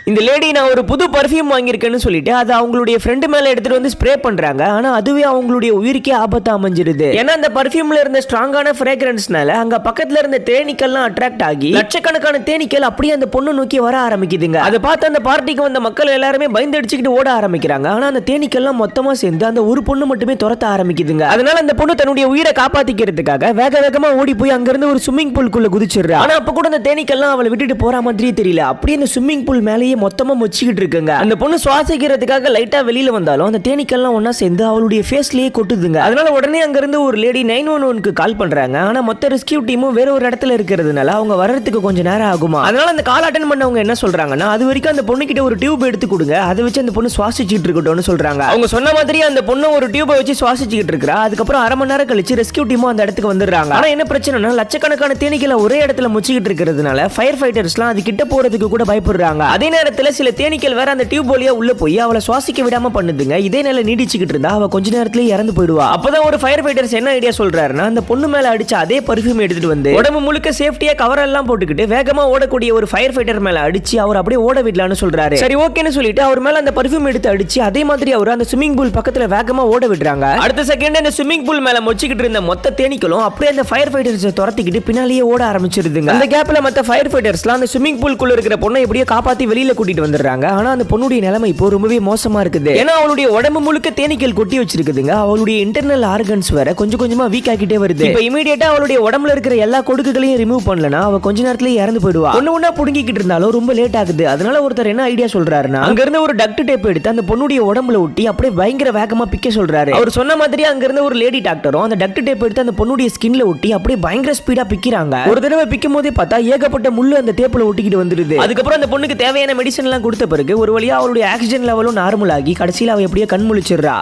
இந்த லேடி நான் ஒரு புது பர்ஃபியூம் வாங்கியிருக்கேன்னு சொல்லிட்டு அது அவங்களுடைய ஃப்ரெண்டு மேல எடுத்துட்டு வந்து ஸ்ப்ரே பண்றாங்க. ஆனா அதுவே அவங்களுடைய உயிருக்கே ஆபத்தா அமைஞ்சிருது. ஏன்னா அந்த பர்ஃபியூம்ல இருந்த ஸ்ட்ராங்கான ஃப்ரேக்ரன்ஸ்னால அங்க பக்கத்துல இருந்த தேனீக்கள்லாம் அட்ராக்ட் ஆகி லட்சக்கணக்கான தேனீக்கள் அப்படியே அந்த பொண்ணு நோக்கி வர ஆரம்பிக்குதுங்க. அதை பார்த்து அந்த பார்ட்டிக்கு வந்த மக்கள் எல்லாருமே பயந்து அடிச்சுக்கிட்டு ஓட ஆரம்பிக்கிறாங்க. ஆனா அந்த தேனீக்கள்லாம் மொத்தமா சேர்ந்து அந்த ஒரு பொண்ணு மட்டுமே துரத்த ஆரம்பிக்குதுங்க. அதனால அந்த பொண்ணு தன்னுடைய உயிரை காப்பாத்திக்கிறதுக்காக வேக வேகமா ஓடி போய் அங்கிருந்து ஒரு ஸ்விம்மிங் பூல்குள்ள குதிச்சிடுறா. ஆனா அப்ப கூட அந்த தேனீக்கள்லாம் அவளை விட்டுட்டு போற மாதிரியே தெரியல. அப்படியே அந்த ஸ்விம்மிங் பூல் மேலேயே மொத்தமா மொச்சிக்கிட்டு இருக்குங்க. அந்த பொண்ணு சுவாசிக்கிறதுக்காக லைட்டா வெளியில வந்தாலும் அந்த தேனீக்கள்லாம் ஒண்ணா சேர்ந்து அவளுடைய ஃபேஸ்லயே கொட்டுதுங்க. அதனால உடனே அங்க இருந்து ஒரு லேடி 911க்கு கால் பண்றாங்க. ஆனா மொத்த ரெஸ்கியூ டீமும் வேற ஒரு இடத்துல இருக்கிறதுனால அவங்க வர்றதுக்கு கொஞ்சம் நேரம் ஆகுமா. அதனால அந்த கால் அட்டெண்ட் பண்ணவங்க என்ன சொல்றாங்கன்னா, அது வரைக்கும் அந்த பொண்ணு கிட்ட ஒரு டியூப் எடுத்து கொடுங்க, அதை வச்சு அந்த பொண்ணு சுவாசிச்சுட்டு இருக்கட்டும்னு சொல்றாங்க. அவங்க சொன்ன மாதிரி அந்த பொண்ணு ஒரு டியூபை வச்சு சுவாசிச்சுட்டு இருக்கா. அதுக்கப்புறம் அரை மணி நேரம் கழிச்சு ரெஸ்கியூ டீமும் அந்த இடத்துக்கு வந்துடுறாங்க. ஆனா என்ன பிரச்சனைனா, லட்சக்கணக்கான தேனீக்களை ஒரே இடத்துல முச்சிக்கிட்டு இருக்கிறதுனால ஃபயர் ஃபைட்டர்ஸ்லாம் அது கிட்ட போறதுக்கு கூட பயப்படுறாங்க. அதே நேரத்துல சில தேனீக்கள் வேற அந்த டியூப் வழியா உள்ள போய் அவளை சுவாசிக்க விடாம பண்ணுதுங்க. இதே நிலை நீடிச்சுக்கிட்டு இருந்தா அவ கொஞ்ச நேரத்திலேயே இறந்து போயிடுவா. அப்பதான் ஒரு ஃபயர் ஃபைட்டர்ஸ் என்ன ஐடியா சொல்றாருன்னா, அந்த பொண்ணு மேல அடிச்ச அதே பர்ஃபியூம் எடுத்துட்டு வந்து உடம்பு முழுக்க சேஃப்டியா கவர் எல்லாம் போட்டுக்கிட்டு வேகமா ஓடக்கூடிய ஒரு ஃபயர் ஃபைட்டர் மேல அடிச்சு அவர் அப்படியே ஓட விடலான்னு சொல்றாரு. சரி ஓகேன்னு சொல்லிட்டு அவர் மேல அந்த பர்ஃபியூம் எடுத்து அடிச்சு அதே மாதிரி அவர் அந்த ஸ்விமிங் பூல் பக்கத்துல வேகமா ஓட விடுறாங்க. அடுத்த செகண்ட் அந்த ஸ்விமிங் பூல் மேல மொச்சிக்கிட்டு இருந்த மொத்த தேனீக்களும் அப்படியே அந்த ஃபயர் ஃபைட்டர்ஸை துரத்திக்கிட்டு பின்னாலேயே ஓட ஆரம்பிச்சிருதுங்க. அந்த கேப்ல மத்த ஃபயர் ஃபைட்டர்ஸ்லாம் அந்த ஸ்விமிங் பூல்குள்ள இருக்கிற பொண்ணை எப்படியோ காப்பாத்தி வெளியில கூட்டிட்டு வந்துடுறாங்க. ஆனா அந்த பொண்ணுடைய நிலைமை இப்போ ரொம்பவே மோசமா இருக்குது. ஏன்னா அவளுடைய உடம்பு முழுக்க தேனீக்கள் கொட்டி வச்சிருக்குதுங்க. அவளுடைய இன்டர்னல் ஆர்கன்ஸ் வேற கொஞ்சம் கொஞ்சமா வீக் ஆகிட்டே வருது. இப்போ இமிடியேட்டா அவளுடைய உடம்புல இருக்கிற எல்லா கொடுக்குகளையும் ரிமூவ் பண்ணலனா அவ கொஞ்ச நேரத்திலே இறந்து போயிடுவா. ஒண்ணா புடுங்கிக்கிட்டு இருந்தாலும் ரொம்ப லேட் ஆகுது. அதனால ஒருத்தர் என்ன ஐடியா சொல்றாருன்னா, அங்க இருந்து ஒரு டக்ட் டேப் எடுத்து அந்த பொண்ணுடைய உடம்புல ஒட்டி அப்படியே பயங்கர வேகமா பிக்க சொல்றாரு. அவர் சொன்ன மாதிரி அங்க இருந்து ஒரு லேடி டாக்டரும் அந்த டக்ட் டேப் எடுத்து அந்த பொண்ணுடைய ஸ்கின்ல ஒட்டி அப்படியே பயங்கர ஸ்பீடா பிக்கிறாங்க. ஒரு தடவை பிக்கும் போதே பார்த்தா ஏகப்பட்ட முள்ளு அந்த டேப்ல ஒட்டிக்கிட்டு வந்துருது. அதுக்கப்புறம் அந்த பொண்ணுக்கு தேவையான மெடிசன் எல்லாம் கொடுத்த பிறகு ஒரு வழியா அவளுடைய ஆக்சிஜன் லெவலும் நார்மல் ஆகி கடைசியில் அவ எப்படியே கண் முழிச்சிடுறா.